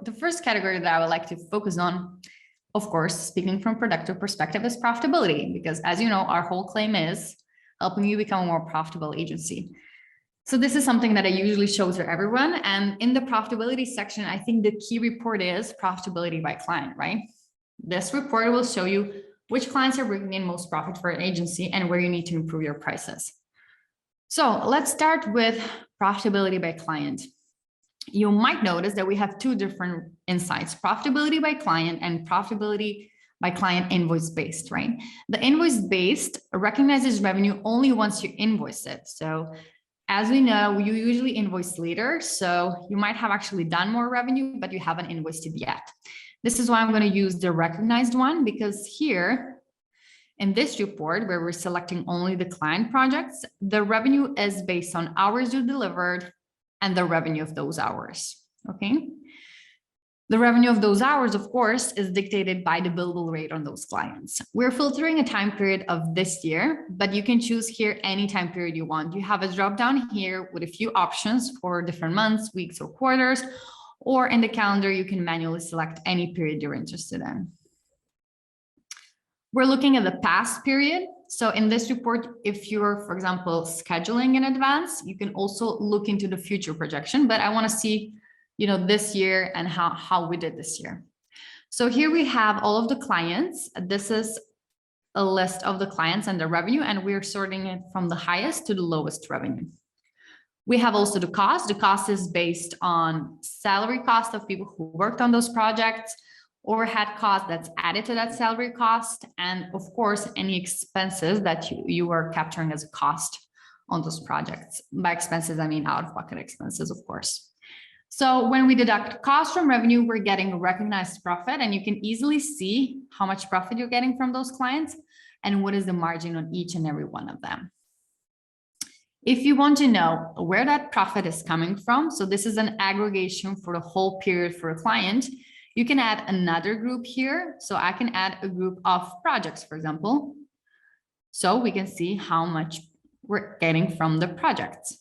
the first category that I would like to focus on, of course, speaking from productive perspective, is profitability, because as you know, our whole claim is helping you become a more profitable agency. So this is something that I usually show to everyone. And in the profitability section, I think the key report is profitability by client, right? This report will show you which clients are bringing in most profit for an agency and where you need to improve your prices. So let's start with profitability by client. You might notice that we have two different insights: profitability by client and profitability by client invoice based, right? The invoice based recognizes revenue only once you invoice it. So as we know, you usually invoice later. So you might have actually done more revenue, but you haven't invoiced it yet. This is why I'm going to use the recognized one, because here in this report, where we're selecting only the client projects, the revenue is based on hours you delivered and the revenue of those hours, okay? The revenue of those hours, of course, is dictated by the billable rate on those clients. We're filtering a time period of this year, but you can choose here any time period you want. You have a drop down here with a few options for different months, weeks, or quarters, or in the calendar, you can manually select any period you're interested in. We're looking at the past period. So in this report, if you're, for example, scheduling in advance, you can also look into the future projection, but I want to see, you know, this year and how we did this year. So here we have all of the clients. This is a list of the clients and the revenue, and we're sorting it from the highest to the lowest revenue. We have also the cost. The cost is based on salary cost of people who worked on those projects, overhead cost that's added to that salary cost, and of course, any expenses that you are capturing as a cost on those projects. By expenses, I mean out-of-pocket expenses, of course. So when we deduct cost from revenue, we're getting recognized profit, and you can easily see how much profit you're getting from those clients and what is the margin on each and every one of them. If you want to know where that profit is coming from, so this is an aggregation for the whole period for a client, you can add another group here. So I can add a group of projects, for example, so we can see how much we're getting from the projects.